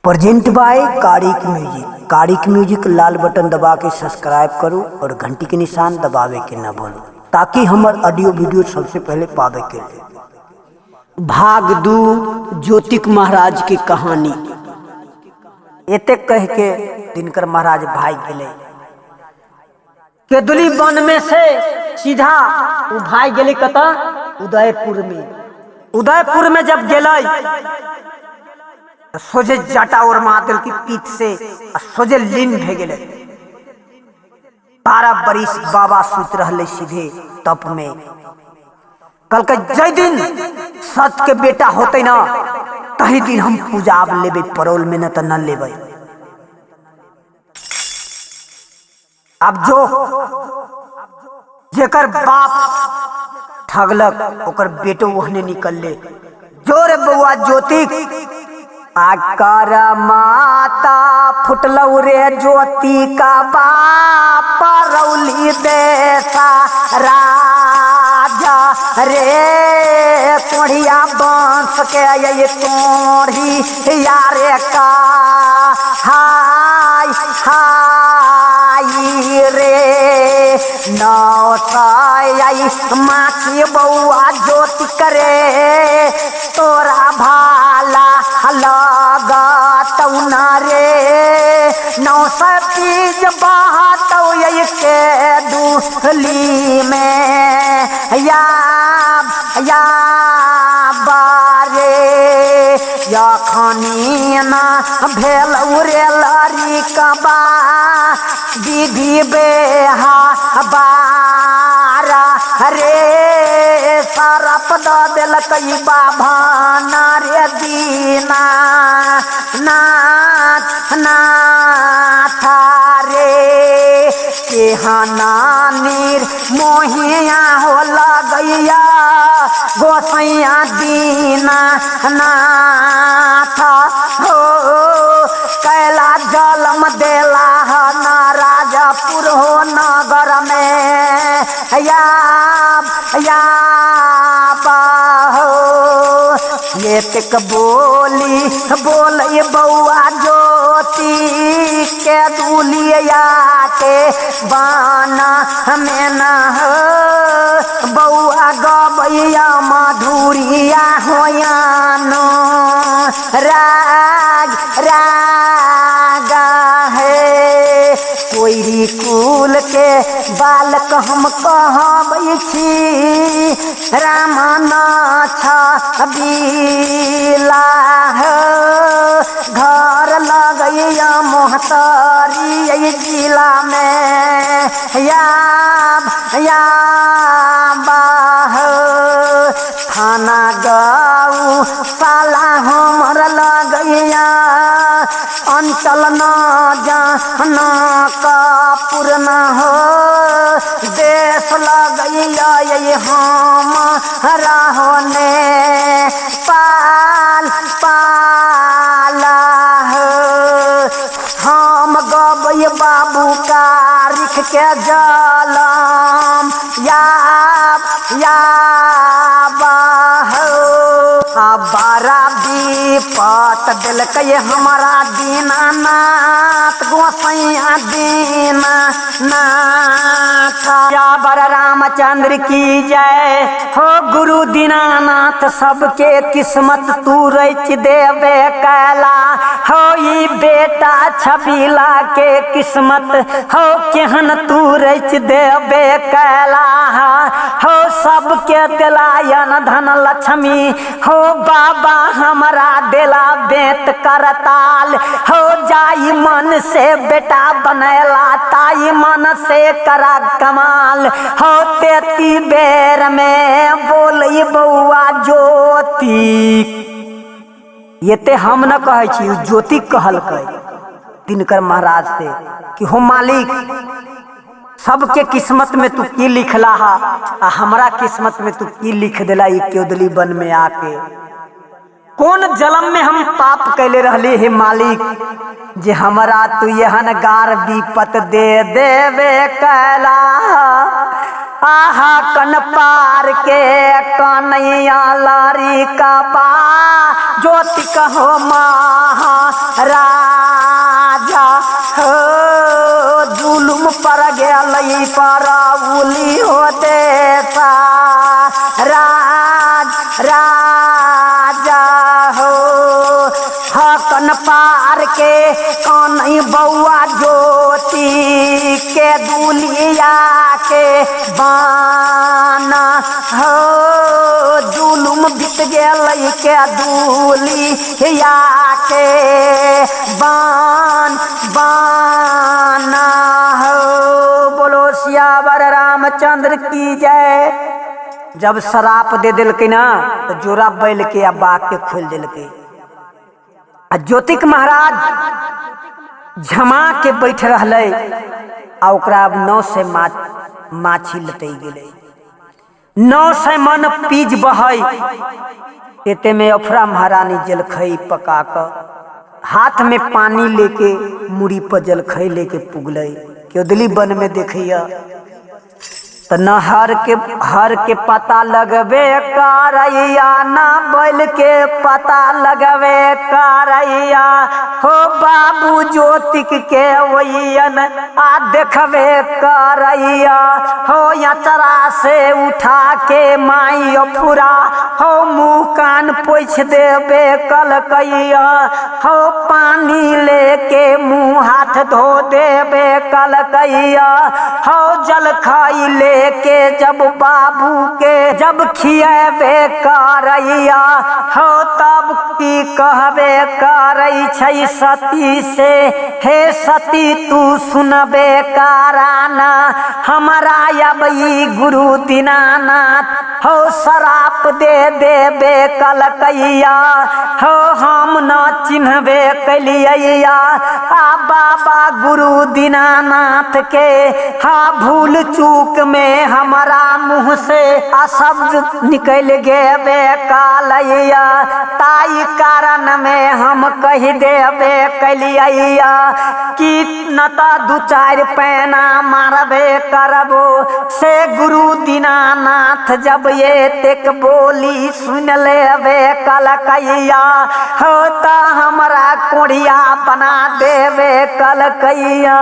Present by Karik music. Karik music लाल button दबा के सब्सक्राइब करो और घंटी के निशान दबावे के न भूलो ताकि हमार ऑडियो वीडियो सबसे पहले पावे के लिए। भाग दू ज्योतिक महाराज की कहानी। एते कह के दिनकर महाराज भाग गए केदुली वन में से सीधा वो भाग गए कता उदयपुर में। उदयपुर में जब गए सोझे जाटा और मातल की पीठ से सोझे लीन भे गए। 12 बरिस बाबा सूत रहले सीधे तप में। कल के जय दिन सच के बेटा होते ना तही दिन हम पूजा अब लेबे परोल में न तो न लेबे। अब जो जेकर बाप ठगलक ओकर बेटो वहने निकल ले। जोरे बउआ ज्योतिक आकर माता फुटलौ रे ज्योति का बाप रौली देसा राजा रे कोढ़िया बांस के ये तोड़ी यारे का हाय हाय रे नौ साई माची बउआ ज्योति करे तोरा भाला लगतौ न रे। 900 पीज बहतौ के दूली में या बारे यखनी न भेलौ रे लरी कबा विधि बेहा बारा रे सरप द देलकै बाभाना रे दीना नाथ नाथ रे केहना नीर मोहिया हो लगैया गोसैया दीना नाथ हो कैला जलम देला न राजपुर हो नगर में या बाहो ये तक बोली बोले बउआ ज्योति के दूलिया के बाना में न हो बउआ गबैया मधुरिया होयानो राग रागा है कोई कुल के बालक हम कहबै छी रामनाथ छबीला घर लगैया मोहतरी जिला में या बाहो थाना गऊ साला हमर लगैया अंचल न जान कपूर न हो देश लगैया ये हम रहने पाल पाला हम गबै बाबू का रिख के जलम या बारा विपत दिलकै हमारा दीनानाथ गोसैया दीनानाथ। या बर रामचंद्र की जय हो गुरु दीनानाथ सबके किस्मत तू रच देवे कैला हो ई बेटा छबीला के किस्मत हो केहन तू रच देवे कैला हो सबके दिलायन धन लक्ष्मी हो बाबा हमारा दिला बेत करताल हो जाई मन से बेटा बनेला ताई मन से करा कमाल हो 33 बेर में बोली बउआ ज्योति। ये ते हम न कहे छी ज्योति कहलकै दिनकर महाराज से कि हो मालिक सबके किस्मत में तू की लिखला आ हमारा किस्मत में तू की लिख दिला केदली वन में आके। कौन जन्म में हम पाप कैले रहले हे मालिक जे हमारा तू यहन गार विपत दे देवे कैला। आहा कन पार के कन्हैया लारी का बा ज्योति कहो महाराजा हो जुलुम पर गई पर उली होते राजा हो हकन पार के कन्हई बउआ ज्योति के दुलिया के बाना हो जुलुम बीत गई के दुलिया के बाना हो। बोलो सियावर रामचंद्र की जय। जब शराप दे दिल के ना तो जोरा बैल के आ बाग के खोल दिल के। ज्योतिक महाराज झमा के बैठ रहले आ ओकरा अब 9 से माछी लटई गेले। 9 से मन पीज बहई एते में अफरा महारानी जलखई पका कर हाथ में पानी लेके मुड़ी पर जलखई लेके पुगले। केदली वन में देखिया तो न हर के पता लगबे करैया न बैल के पता लगबे करैया हो बाबू ज्योतिक के वैयन आ देखबे करैया हो यचरा से उठा के माई अफुरा हो मुँह कान पोछ देबे कलकैया हो पानी लेके मुँह हाथ धो देबे कलकैया हो जलखई ले के जब बाबू के जब खियाबे करैया हो तब की कहबे करै छै सती से हे सती तू सुनबे कराना हमारा अब ई गुरु दीनानाथ हो शराप दे देबे कलकैया हो हम न चिन्हबे कलिया आ बाबा गुरु दीनानाथ के हाँ भूल चूक में हमारा मुँह से अशब्द निकल गेबे कालैया ताई कारण में हम कह देबे कलिया कि न तो 2-4 पैना मारबे करबो से गुरु दीनानाथ जब ये तेक बोली सुन लेबे कलकैया हो तो हमारा कोढ़िया बना देबे कलकैया।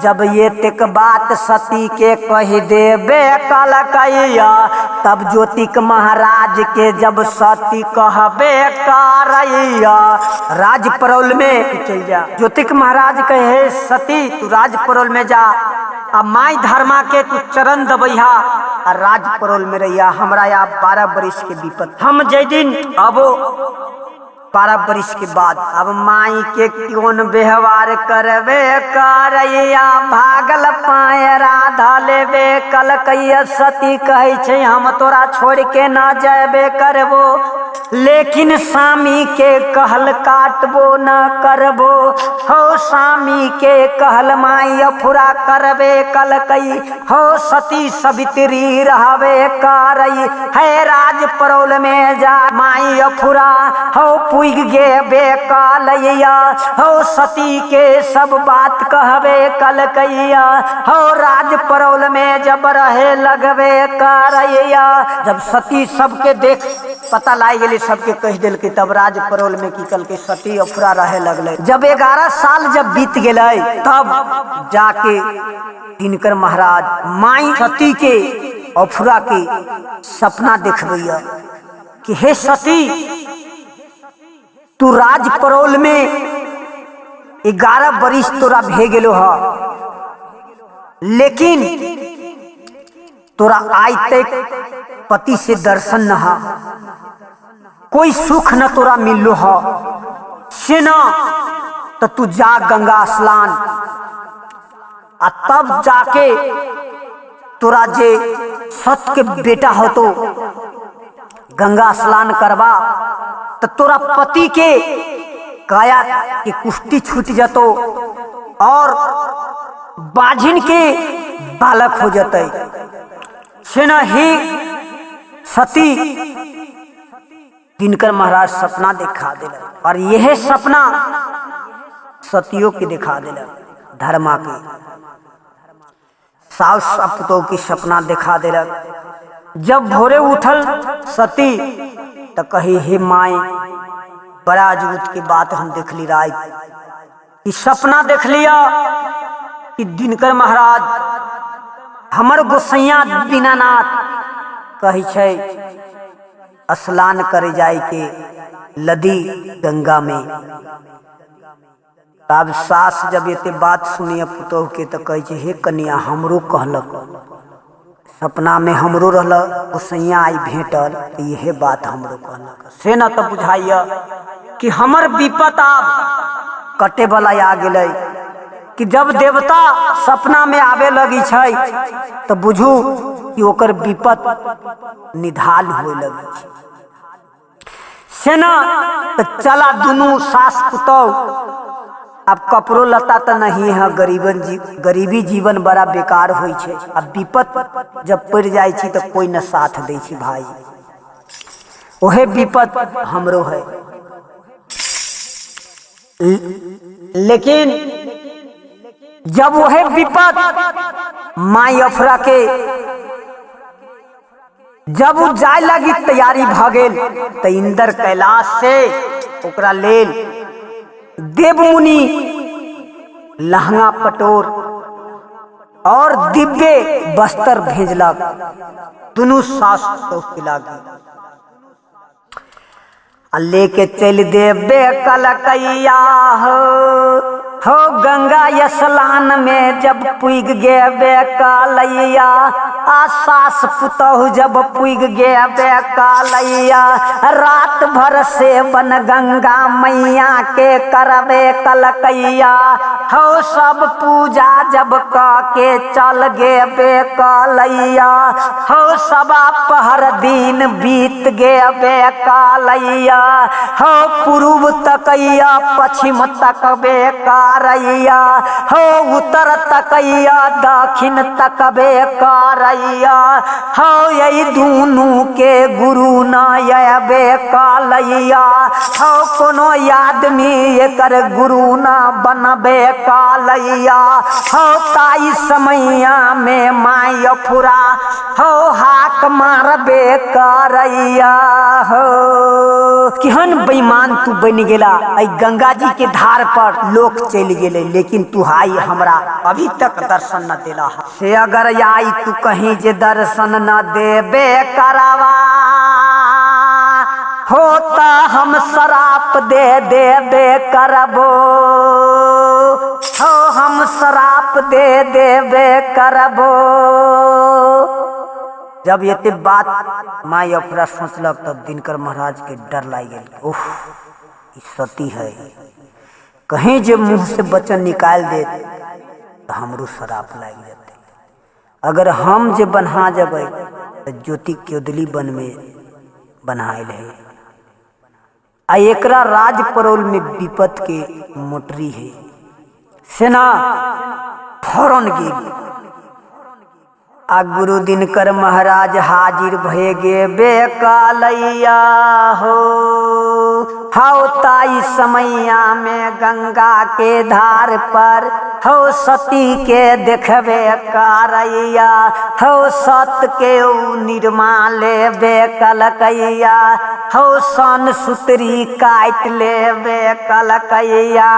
जब ये तेक बात सती के कह देबे कलकैया तब ज्योतिक महाराज के जब सती कहबे करैया राज परौल में चल जा। ज्योतिक महाराज कहे सती तू राज परौल में जा आ माई धर्मा के तू चरण दबैहा आ राज परौल में रहिया। हमरा या 12 बरिस के विपत हम जै दिन अबो 12 बरिस के बाद अब माई के कौन व्यवहार करबे करैया भागल पाए राधा लेबे कलकैया। सती कहे छे हम तोरा छोड़ के ना जाबे करबो लेकिन स्वामी के कहल काटबो न करबो हो स्वामी के कहल माई अफुरा करबे कलकई हो सती सवित्री रहबे करई है राज परौल में जा माई अफुरा हो पुग गेबे कालैया हो सती के सब बात कहबे कलकैया हो राज परौल में जब रहे लगबे करैया। जब सती सबके देख पता लाई गेली सबके कह दिल के तब राज परौल में की कल के सती अफरा रहे लगले। जब 11 साल जब बीत गए तब जाके दिनकर महाराज माई सती के अफरा के सपना देखबैया कि हे सती तू राज परौल में 11 बरिस तोरा भे गेलो ह लेकिन तोरा आज तक पति से दर्शन न हा कोई सुख न तोरा मिलो ह से न तो तू जा गंगा स्नान आ तब जाके तोरा जे सत के बेटा हो तो गंगा स्नान करवा तो तोरा पति के काया के कुष्ठी छूट जतो और बाझिन के बालक हो जते से न ही सती दिनकर महाराज सपना दिखा दिला और यह सपना सतियों की दिखा दिला धर्मा के सास सपुतों की सपना दिखा दिला। जब भोरे उठल सती तो कही हे माई बड़ा अजूत की बात हम देख ली राय कि सपना देख लिया कि दिनकर महाराज हमर गोसैया दीनानाथ कही छै स्नान करे जाए के लदी गंगा में। तब सास जब ये बात सुनिए पुतोह के तो कहे छै हे कन्या हमरो कहलक सपना में हमरो रहल गोसैया आई भेटल तो यह बात हमरो कहलक से न तो बुझाइए कि हमर विपत आब कटे वाला आ गेलै कि जब देवता सपना में आवे लगी छै तो बुझू कि ओकर विपत निधाल होए लगी से न तो चला दुनू सास पुतोह अब कपड़ो लता तो नहीं है गरीबी जीवन बड़ा बेकार होई छै। अब विपत जब पड़ जाए छी तो कोई न साथ दे छी भाई ओहे विपत हमरो है। लेकिन जब वह विपत माई अफरा के जब वो जाए लगी तैयारी भगेल तो इंद्र कैलाश से ओकरा लेल देवमुनि लहंगा पटोर और दिव्य वस्त्र भेजलक दुनू सास के लागी लेके चल देवे कलकैया हो गंगा स्नान में जब पुग गेबे कालैया आ सास पुतोह जब पुग गेबे कालैया रात भर से बन गंगा मैया के करबे कलकैया हो सब पूजा जब के चल गेबे कालैया हो सबा पहर दिन बीत गेबे कालैया हो पूर्व तकैया पश्चिम तकबे कारैया हो उत्तर तकैया दक्षिण तकबे कारैया हो यही दोनों के गुरु न अबे कालैया हो कोनो आदमी एकर गुरु न बनबे कालैया हो ताई समैया में माई अफुरा हो हाक मारबे करैया हो। केहन बेईमान तू बन गेला आई गंगा जी के धार पर लोग चल गेले लेकिन तू हाई हमरा अभी तक दर्शन न देला से अगर आई तू कहीं जे दर्शन न देबे करवा होता हम शराप दे देबे करबो हो हम शराप दे देबे करबो। जब ये बात माई अफरा सोचलक तब दिनकर महाराज के डर लाग गया ओह सती है कहीं जे मुंह से वचन निकाल दे तो हमरो शराप लाग जाते। अगर हम जे बन्हा जबै तो ज्योति केदली बन में बनायल है आ एकरा राज परोल में विपत के मोटरी है सेना फौरन गेल आ गुरु दिनकर महाराज हाजिर भए गेबे कालैया हो हाउ ताई समैया में गंगा के धार पर हो सती के देखबे कारैया हो सत के निर्माण लेबे कलकैया हो सन सुतरी काट लेबे कलकैया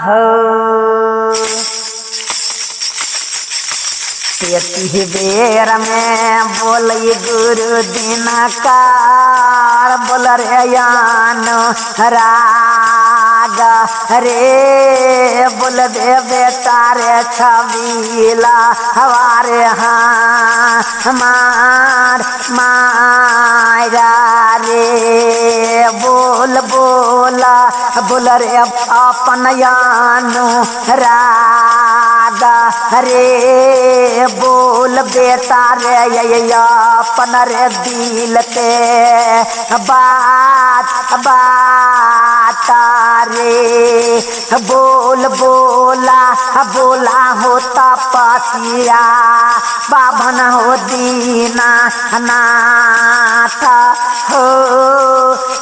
हो। ये बेर में बोली गुरु दिनकार बोल रे यान राग रे बोल दे बेटा रे छबीला हवारे हाँ हमार मायरा रे बोल बोला बोल रे अपन यानो रागा रे बोल बेटा रे अपन रे दिल के बात बाता रे बोल बोला बोला होता पसिया बाभन हो दीना नाथ हो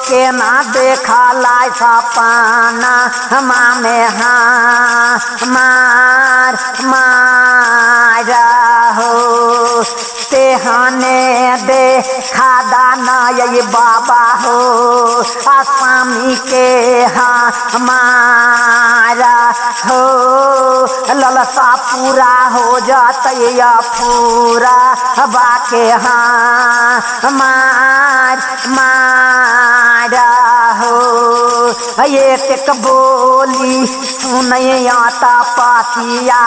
के ना देखा लाई सपना हमामे हाँ मार मारा हो ते हाने दे खादाना ये बाबा हो आसामी के हमारा हो ललसा पूरा हो जातैया पूरा बाके मारा हो एक बोली सुनैया ता पातिया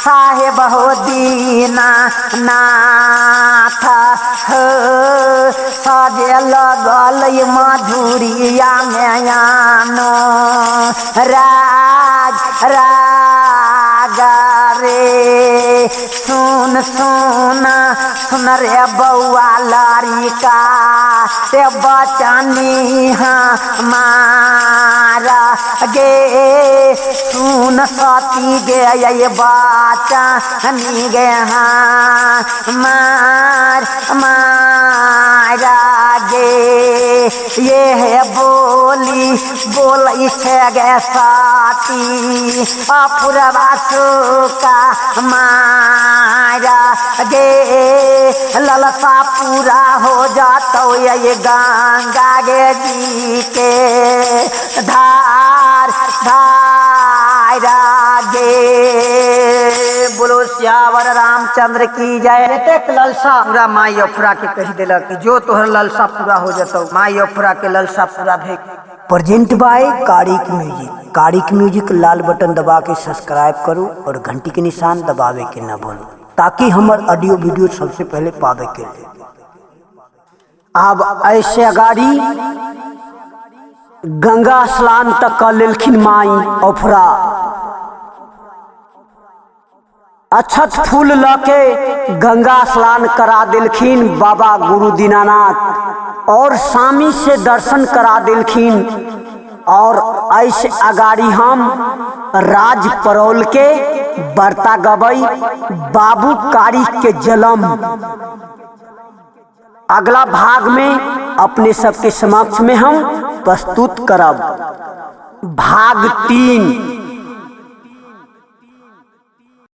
साहेब हो दीना नाथ हो सजे लगल मधुरिया में यानो राग रे सुन सुन सुन रे बउआ लड़िका ते बचनी हमारा गे सुन सती गे ये बचनी गे मारा गे ये है बोली बोली छे गे साथी अपुरवा सुका मारा गे ललसा पूरा हो जातो ये गंगा गे जी के धार गे बोलो श्यावर रामचंद्र की जय। एक ललसा पूरा माई अफरा के कह दिला कि जो तोहर ललसा पूरा हो जातो माई अफरा के ललसा पूरा भे। Present by Karik music. Karik music लाल बटन दबा के सब्सक्राइब करो और घंटी के निशान दबावे के न भूलो ताकि हमार ऑडियो वीडियो सबसे पहले पावे के लिए। अब ऐसे गाड़ी गंगा स्नान तक कर लेलखिन माई अफरा अक्षत फूल लके गंगा स्नान करा दिलखिन बाबा गुरु दीनानाथ और स्वामी से दर्शन करा दिलखिन। और ऐसे अगाड़ी हम राज परौल के बर्ता गबई बाबू कारिक के जलम अगला भाग में अपने सबके समक्ष में हम प्रस्तुत करब भाग 3।